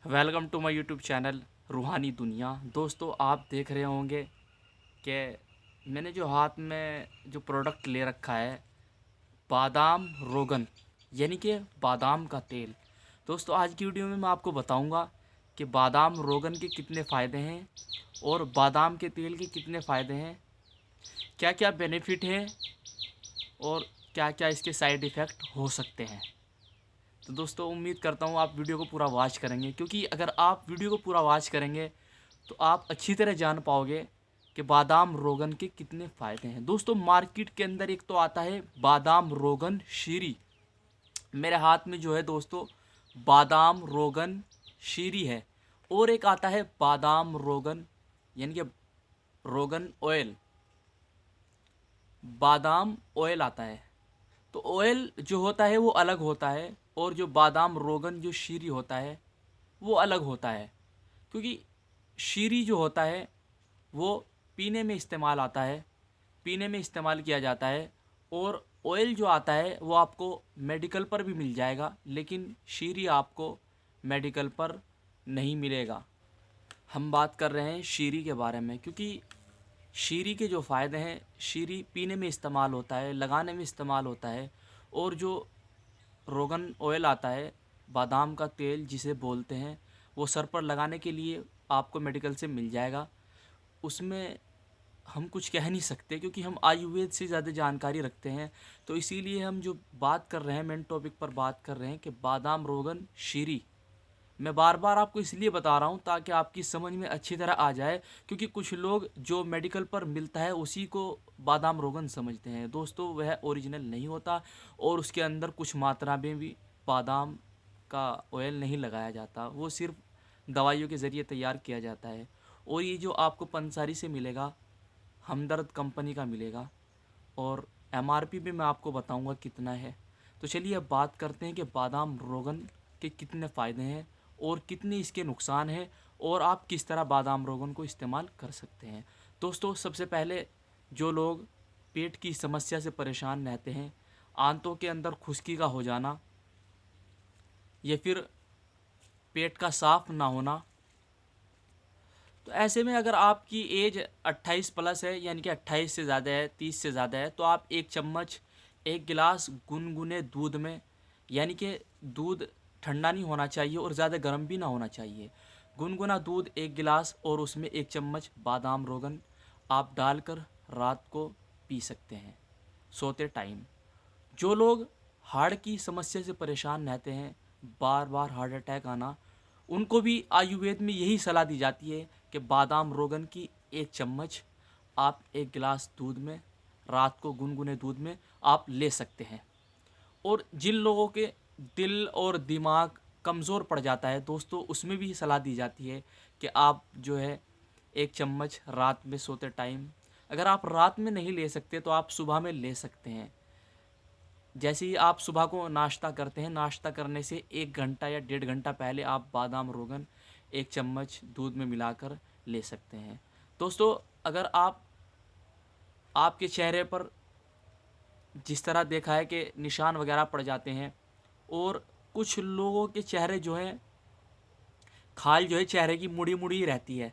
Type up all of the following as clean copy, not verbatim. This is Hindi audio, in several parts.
Welcome to my YouTube channel Roohani Duniya. दोस्तों, आप देख रहे होंगे कि मैंने जो हाथ में जो प्रोडक्ट ले रखा है, बादाम रोगन, यानी कि बादाम का तेल। दोस्तों, आज की वीडियो में मैं आपको बताऊंगा कि बादाम रोगन के कितने फ़ायदे हैं और बादाम के तेल के कितने फ़ायदे हैं, क्या क्या बेनिफिट हैं और क्या क्या इसके साइड इफ़ेक्ट हो सकते हैं। तो दोस्तों, उम्मीद करता हूँ आप वीडियो को पूरा वॉच करेंगे, क्योंकि अगर आप वीडियो को पूरा वॉच करेंगे तो आप अच्छी तरह जान पाओगे कि बादाम रोगन के कितने फ़ायदे हैं। दोस्तों, मार्केट के अंदर एक तो आता है बादाम रोगन शीरी। मेरे हाथ में जो है दोस्तों, बादाम रोगन शीरी है। और एक आता है बादाम रोगन, यानी कि रोगन ऑयल, बादाम ऑयल आता है। तो ऑयल जो होता है वो अलग होता है, और जो बादाम रोगन जो शीरी होता है वो अलग होता है। क्योंकि शीरी जो होता है वो पीने में इस्तेमाल आता है, पीने में इस्तेमाल किया जाता है। और ऑयल जो आता है वो आपको मेडिकल पर भी मिल जाएगा, लेकिन शीरी आपको मेडिकल पर नहीं मिलेगा। हम बात कर रहे हैं शीरी के बारे में, क्योंकि शीरी के जो फ़ायदे हैं, शीरी पीने में इस्तेमाल होता है, लगाने में इस्तेमाल होता है। और जो रोगन ऑयल आता है, बादाम का तेल जिसे बोलते हैं, वो सर पर लगाने के लिए आपको मेडिकल से मिल जाएगा। उसमें हम कुछ कह नहीं सकते, क्योंकि हम आयुर्वेद से ज़्यादा जानकारी रखते हैं। तो इसीलिए हम जो बात कर रहे हैं, मेन टॉपिक पर बात कर रहे हैं कि बादाम रोगन शीरी। मैं बार बार आपको इसलिए बता रहा हूँ ताकि आपकी समझ में अच्छी तरह आ जाए, क्योंकि कुछ लोग जो मेडिकल पर मिलता है उसी को बादाम रोगन समझते हैं। दोस्तों, वह ओरिजिनल नहीं होता, और उसके अंदर कुछ मात्रा में भी बादाम का ऑयल नहीं लगाया जाता, वो सिर्फ दवाइयों के ज़रिए तैयार किया जाता है। और ये जो आपको पंसारी से मिलेगा, हमदर्द कंपनी का मिलेगा, और एमआरपी भी मैं आपको बताऊंगा कितना है। तो चलिए अब बात करते हैं कि बादाम रोगन के कितने फ़ायदे हैं और कितने इसके नुकसान हैं, और आप किस तरह बादाम रोगन को इस्तेमाल कर सकते हैं। दोस्तों, सबसे पहले जो लोग पेट की समस्या से परेशान रहते हैं, आंतों के अंदर खुश्की का हो जाना, या फिर पेट का साफ़ ना होना, तो ऐसे में अगर आपकी एज 28 प्लस है, यानी कि 28 से ज़्यादा है, 30 से ज़्यादा है, तो आप एक चम्मच, एक गिलास गुनगुने दूध में, यानी कि दूध ठंडा नहीं होना चाहिए और ज़्यादा गर्म भी ना होना चाहिए, गुनगुना दूध एक गिलास और उसमें एक चम्मच बादाम रोगन आप डालकर रात को पी सकते हैं सोते टाइम। जो लोग हार्ट की समस्या से परेशान रहते हैं, बार बार हार्ट अटैक आना, उनको भी आयुर्वेद में यही सलाह दी जाती है कि बादाम रोगन की एक चम्मच आप एक गिलास दूध में, रात को गुनगुने दूध में आप ले सकते हैं। और जिन लोगों के दिल और दिमाग कमज़ोर पड़ जाता है दोस्तों, उसमें भी सलाह दी जाती है कि आप जो है एक चम्मच रात में सोते टाइम, अगर आप रात में नहीं ले सकते तो आप सुबह में ले सकते हैं। जैसे ही आप सुबह को नाश्ता करते हैं, नाश्ता करने से 1 घंटा या 1.5 घंटा पहले आप बादाम रोगन एक चम्मच दूध में मिलाकर ले सकते हैं। दोस्तों, अगर आपके चेहरे पर जिस तरह देखा है कि निशान वगैरह पड़ जाते हैं, और कुछ लोगों के चेहरे जो हैं, खाल जो है चेहरे की मुड़ी मुड़ी ही रहती है।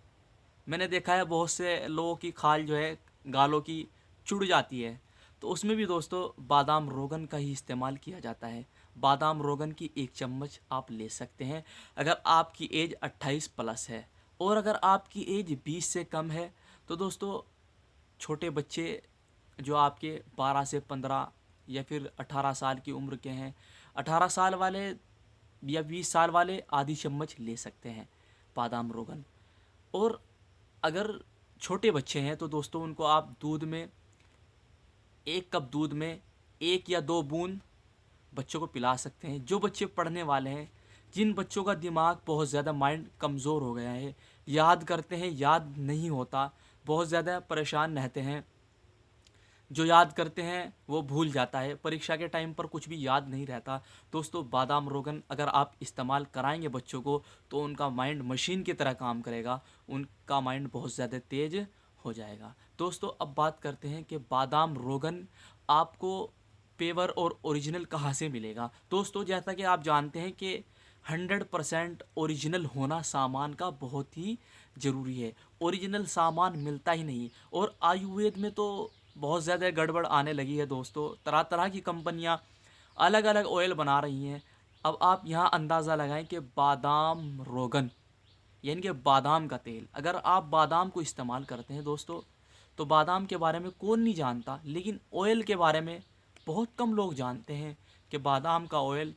मैंने देखा है बहुत से लोगों की खाल जो है गालों की चुड़ जाती है, तो उसमें भी दोस्तों बादाम रोगन का ही इस्तेमाल किया जाता है। बादाम रोगन की एक चम्मच आप ले सकते हैं अगर आपकी एज 28 प्लस है। और अगर आपकी एज 20 से कम है तो दोस्तों, छोटे बच्चे जो आपके 12 से 15 या फिर 18 साल की उम्र के हैं, 18 साल वाले या 20 साल वाले आधी चम्मच ले सकते हैं बादाम रोगन। और अगर छोटे बच्चे हैं तो दोस्तों, उनको आप दूध में, 1 कप दूध में 1 या 2 बूंद बच्चों को पिला सकते हैं। जो बच्चे पढ़ने वाले हैं, जिन बच्चों का दिमाग बहुत ज़्यादा, माइंड कमज़ोर हो गया है, याद करते हैं याद नहीं होता, बहुत ज़्यादा परेशान रहते हैं, जो याद करते हैं वो भूल जाता है, परीक्षा के टाइम पर कुछ भी याद नहीं रहता, दोस्तों बादाम रोगन अगर आप इस्तेमाल कराएंगे बच्चों को तो उनका माइंड मशीन की तरह काम करेगा, उनका माइंड बहुत ज़्यादा तेज हो जाएगा। दोस्तों, अब बात करते हैं कि बादाम रोगन आपको पेवर और ओरिजिनल कहाँ से मिलेगा। दोस्तों, जैसा कि आप जानते हैं कि 100% ओरिजिनल होना सामान का बहुत ही ज़रूरी है। ओरिजिनल सामान मिलता ही नहीं। और आयुर्वेद में तो बहुत ज़्यादा गड़बड़ आने लगी है दोस्तों। तरह तरह की कंपनियां अलग अलग ऑयल बना रही हैं। अब आप यहाँ अंदाज़ा लगाएं कि बादाम रोगन, यानी कि बादाम का तेल, अगर आप बादाम को इस्तेमाल करते हैं दोस्तों, तो बादाम के बारे में कौन नहीं जानता, लेकिन ऑयल के बारे में बहुत कम लोग जानते हैं कि बादाम का ऑयल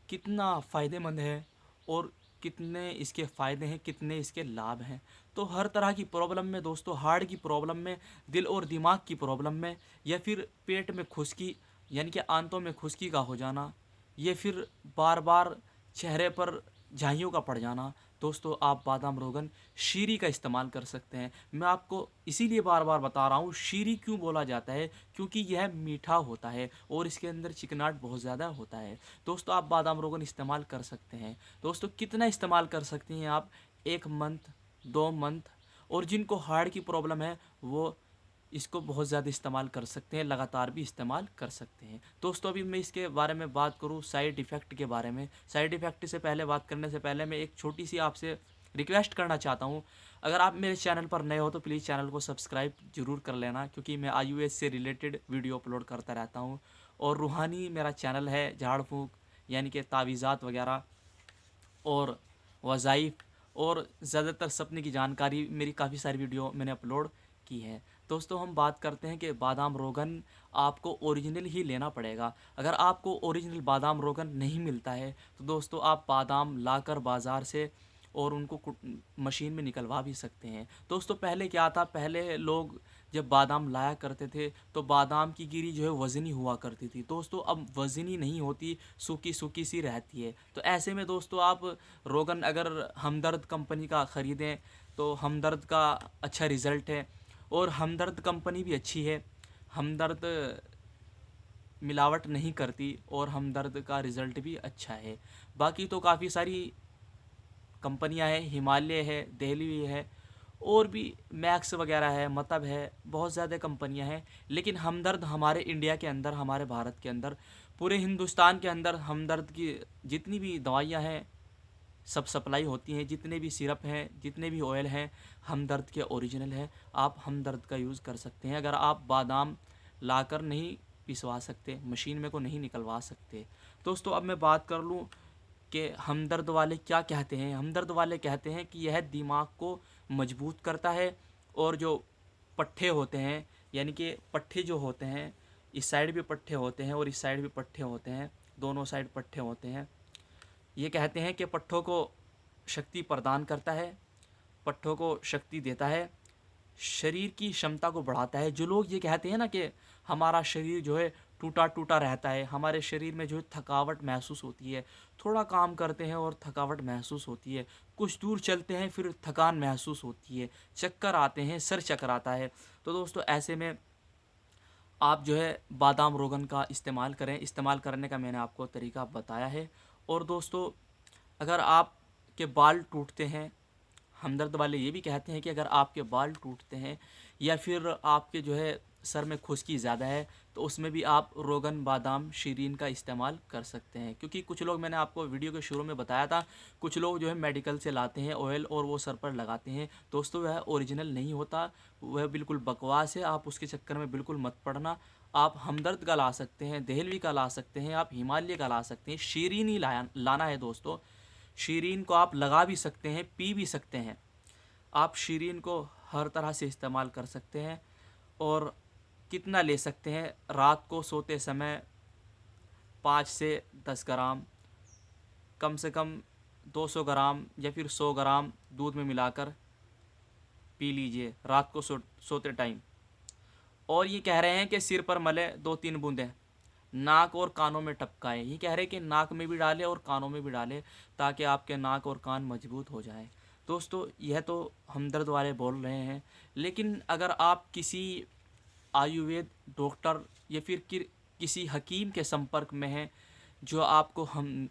कितना फ़ायदेमंद है और कितने इसके फ़ायदे हैं, कितने इसके लाभ हैं। तो हर तरह की प्रॉब्लम में दोस्तों, हार्ट की प्रॉब्लम में, दिल और दिमाग की प्रॉब्लम में, या फिर पेट में खुश्की यानी कि आंतों में खुश्की का हो जाना, या फिर बार बार चेहरे पर झाइयों का पड़ जाना, दोस्तों आप बादाम रोगन शीरी का इस्तेमाल कर सकते हैं। मैं आपको इसीलिए बार बार बता रहा हूँ शीरी क्यों बोला जाता है, क्योंकि यह मीठा होता है और इसके अंदर चिकनाहट बहुत ज़्यादा होता है। दोस्तों आप बादाम रोगन इस्तेमाल कर सकते हैं। दोस्तों कितना इस्तेमाल कर सकते हैं आप, 1 मंथ, 2 मंथ। और जिनको हार्ट की प्रॉब्लम है वो इसको बहुत ज़्यादा इस्तेमाल कर सकते हैं, लगातार भी इस्तेमाल कर सकते हैं। दोस्तों अभी मैं इसके बारे में बात करूँ साइड इफ़ेक्ट के बारे में। साइड इफ़ेक्ट से पहले बात करने से पहले मैं एक छोटी सी आपसे रिक्वेस्ट करना चाहता हूँ। अगर आप मेरे चैनल पर नए हो तो प्लीज़ चैनल को सब्सक्राइब ज़रूर कर लेना, क्योंकि मैं आयुर्वेद से रिलेटेड वीडियो अपलोड करता रहता हूँ। और रूहानी मेरा चैनल है, झाड़ फूँक यानी कि तावीज़ात वगैरह और वज़ाइफ और ज़्यादातर सपने की जानकारी, मेरी काफ़ी सारी वीडियो मैंने अपलोड की है। दोस्तों हम बात करते हैं कि बादाम रोगन आपको ओरिजिनल ही लेना पड़ेगा। अगर आपको ओरिजिनल बादाम रोगन नहीं मिलता है तो दोस्तों आप बादाम लाकर बाज़ार से और उनको मशीन में निकलवा भी सकते हैं। दोस्तों पहले क्या था, पहले लोग जब बादाम लाया करते थे तो बादाम की गिरी जो है वज़नी हुआ करती थी। दोस्तों अब वज़नी नहीं होती, सूखी सूखी सी रहती है। तो ऐसे में दोस्तों आप रोगन अगर हमदर्द कंपनी का ख़रीदें तो हमदर्द का अच्छा रिज़ल्ट है, और हमदर्द कंपनी भी अच्छी है। हमदर्द मिलावट नहीं करती और हमदर्द का रिज़ल्ट भी अच्छा है। बाकी तो काफ़ी सारी कंपनियां हैं, हिमालय है, दिल्ली है, और भी मैक्स वगैरह है, मतलब है, बहुत ज़्यादा कंपनियां हैं। लेकिन हमदर्द हमारे इंडिया के अंदर, हमारे भारत के अंदर, पूरे हिंदुस्तान के अंदर हमदर्द की जितनी भी दवाइयां हैं सब सप्लाई होती हैं। जितने भी सिरप हैं, जितने भी ऑयल हैं, हमदर्द के ओरिजिनल है। आप हमदर्द का यूज़ कर सकते हैं। अगर आप बादाम लाकर नहीं पिसवा सकते, मशीन में को नहीं निकलवा सकते। दोस्तों अब मैं बात कर लूँ कि हमदर्द वाले क्या कहते हैं। हमदर्द वाले कहते हैं कि यह दिमाग को मजबूत करता है, और जो पट्ठे होते हैं, यानी कि पट्ठे जो होते हैं, इस साइड भी पट्ठे होते हैं और इस साइड भी पट्ठे होते हैं, दोनों साइड पट्ठे होते हैं। ये कहते हैं कि पट्ठों को शक्ति प्रदान करता है, पट्ठों को शक्ति देता है, शरीर की क्षमता को बढ़ाता है। जो लोग ये कहते हैं ना कि हमारा शरीर जो है टूटा टूटा रहता है, हमारे शरीर में जो है थकावट महसूस होती है, थोड़ा काम करते हैं और थकावट महसूस होती है, कुछ दूर चलते हैं फिर थकान महसूस होती है, चक्कर आते हैं, सर चकराता है, तो दोस्तों ऐसे में आप जो है बादाम रोगन का इस्तेमाल करें। इस्तेमाल करने का मैंने आपको तरीका बताया है। और दोस्तों अगर आपके बाल टूटते हैं, हमदर्द वाले ये भी कहते हैं कि अगर आपके बाल टूटते हैं या फिर आपके जो है सर में खुश्की ज़्यादा है, तो उसमें भी आप रोगन बादाम शीरीन का इस्तेमाल कर सकते हैं। क्योंकि कुछ लोग, मैंने आपको वीडियो के शुरू में बताया था, कुछ लोग जो है मेडिकल से लाते हैं ऑयल और वो सर पर लगाते हैं। दोस्तों वह ओरिजिनल नहीं होता, वह बिल्कुल बकवास है। आप उसके चक्कर में बिल्कुल मत पड़ना। आप हमदर्द का ला सकते हैं, देहलवी का ला सकते हैं, आप हिमालय का ला सकते हैं, शीरीन ही लाना है दोस्तों। शीरीन को आप लगा भी सकते हैं, पी भी सकते हैं। आप शीरीन को हर तरह से इस्तेमाल कर सकते हैं। और कितना ले सकते हैं, रात को सोते समय 5 से 10 ग्राम, कम से कम 200 ग्राम या फिर 100 ग्राम दूध में मिलाकर पी लीजिए रात को सोते टाइम। और ये कह रहे हैं कि सिर पर मले 2-3 बूंदें, नाक और कानों में टपकाएं। ये कह रहे हैं कि नाक में भी डालें और कानों में भी डालें, ताकि आपके नाक और कान मजबूत हो जाएं। दोस्तों यह तो हमदर्द वाले बोल रहे हैं, लेकिन अगर आप किसी आयुर्वेद डॉक्टर या फिर किसी हकीम के संपर्क में हैं जो आपको हम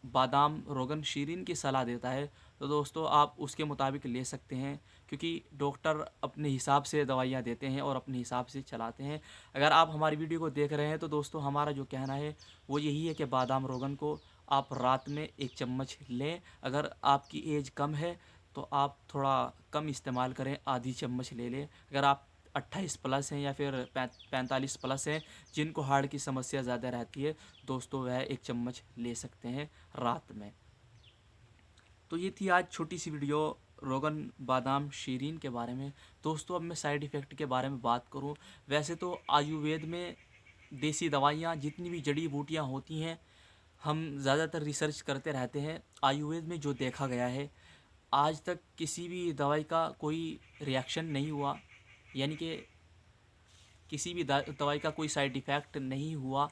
बादाम रोगन शीरीन की सलाह देता है, तो दोस्तों आप उसके मुताबिक ले सकते हैं। क्योंकि डॉक्टर अपने हिसाब से दवाइयाँ देते हैं और अपने हिसाब से चलाते हैं। अगर आप हमारी वीडियो को देख रहे हैं तो दोस्तों हमारा जो कहना है वो यही है कि बादाम रोगन को आप रात में 1 चम्मच लें। अगर आपकी एज कम है तो आप थोड़ा कम इस्तेमाल करें, आधी चम्मच ले लें। अगर आप 28 प्लस हैं या फिर 45 प्लस हैं, जिनको हार्ट की समस्या ज़्यादा रहती है दोस्तों, वह 1 चम्मच ले सकते हैं रात में। तो ये थी आज छोटी सी वीडियो रोगन बादाम शीरीन के बारे में। दोस्तों अब मैं साइड इफ़ेक्ट के बारे में बात करूं, वैसे तो आयुर्वेद में देसी दवाइयाँ जितनी भी जड़ी बूटियाँ होती हैं, हम ज़्यादातर रिसर्च करते रहते हैं। आयुर्वेद में जो देखा गया है, आज तक किसी भी दवाई का कोई रिएक्शन नहीं हुआ, यानी कि किसी भी दवाई का कोई साइड इफ़ेक्ट नहीं हुआ,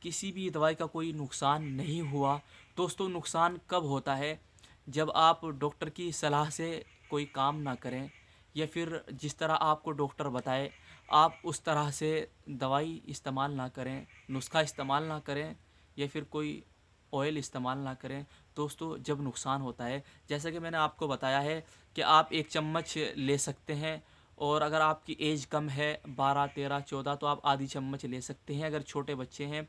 किसी भी दवाई का कोई नुकसान नहीं हुआ। दोस्तों नुकसान कब होता है? जब आप डॉक्टर की सलाह से कोई काम ना करें, या फिर जिस तरह आपको डॉक्टर बताए आप उस तरह से दवाई इस्तेमाल ना करें, नुस्खा इस्तेमाल ना करें, या फिर कोई ऑयल इस्तेमाल ना करें। दोस्तों जब नुकसान होता है, जैसा कि मैंने आपको बताया है कि आप 1 चम्मच ले सकते हैं, और अगर आपकी एज कम है 12, 13, 14 तो आप आधी चम्मच ले सकते हैं। अगर छोटे बच्चे हैं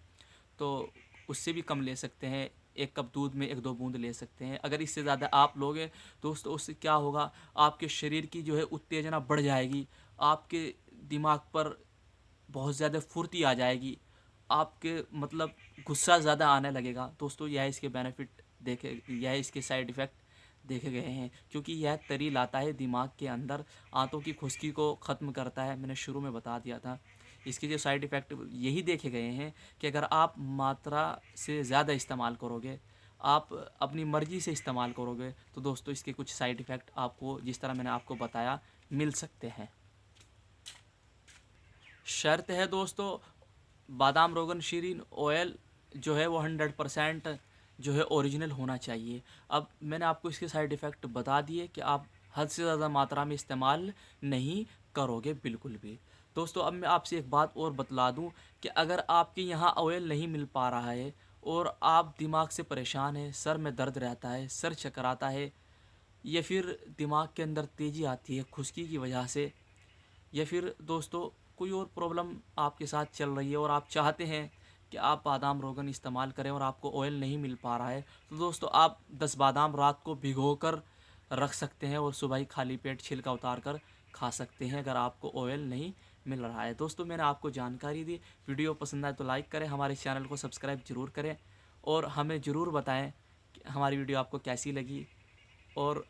तो उससे भी कम ले सकते हैं, 1 कप दूध में 1-2 बूंद ले सकते हैं। अगर इससे ज़्यादा आप लोगे दोस्तों, उससे क्या होगा, आपके शरीर की जो है उत्तेजना बढ़ जाएगी, आपके दिमाग पर बहुत ज़्यादा फुर्ती आ जाएगी, आपके मतलब गुस्सा ज़्यादा आने लगेगा। दोस्तों यह इसके बेनिफिट देखे, यह इसके साइड इफ़ेक्ट देखे गए हैं, क्योंकि यह तरी लाता है दिमाग के अंदर, आंतों की खुश्की को ख़त्म करता है। मैंने शुरू में बता दिया था। इसके जो साइड इफ़ेक्ट यही देखे गए हैं कि अगर आप मात्रा से ज़्यादा इस्तेमाल करोगे, आप अपनी मर्ज़ी से इस्तेमाल करोगे, तो दोस्तों इसके कुछ साइड इफ़ेक्ट आपको, जिस तरह मैंने आपको बताया, मिल सकते हैं। शर्त है दोस्तों, बादाम रोगन शीरीन ऑयल जो है वो 100% जो है ओरिजिनल होना चाहिए। अब मैंने आपको इसके साइड इफ़ेक्ट बता दिए कि आप हद से ज़्यादा मात्रा में इस्तेमाल नहीं करोगे बिल्कुल भी। दोस्तों अब मैं आपसे एक बात और बतला दूं कि अगर आपके यहाँ ऑयल नहीं मिल पा रहा है और आप दिमाग से परेशान हैं, सर में दर्द रहता है, सर चकराता है, या फिर दिमाग के अंदर तेज़ी आती है खुश्की की वजह से, या फिर दोस्तों कोई और प्रॉब्लम आपके साथ चल रही है और आप चाहते हैं कि आप बादाम रोगन इस्तेमाल करें और आपको ऑयल नहीं मिल पा रहा है, तो दोस्तों आप 10 बादाम रात को भिगोकर रख सकते हैं और सुबह ही खाली पेट छिलका उतार कर खा सकते हैं, अगर आपको ऑयल नहीं मिल रहा है। दोस्तों मैंने आपको जानकारी दी, वीडियो पसंद आए तो लाइक करें, हमारे चैनल को सब्सक्राइब ज़रूर करें, और हमें ज़रूर बताएं कि हमारी वीडियो आपको कैसी लगी। और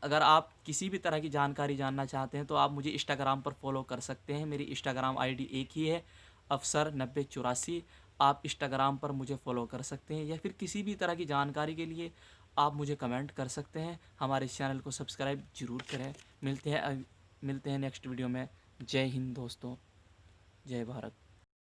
अगर आप किसी भी तरह की जानकारी जानना चाहते हैं तो आप मुझे इंस्टाग्राम पर फॉलो कर सकते हैं। मेरी इंस्टाग्राम आईडी एक ही है, अफसर9084। आप इंस्टाग्राम पर मुझे फॉलो कर सकते हैं, या फिर किसी भी तरह की जानकारी के लिए आप मुझे कमेंट कर सकते हैं। हमारे चैनल को सब्सक्राइब ज़रूर करें। मिलते हैं नेक्स्ट वीडियो में। जय हिंद दोस्तों, जय भारत।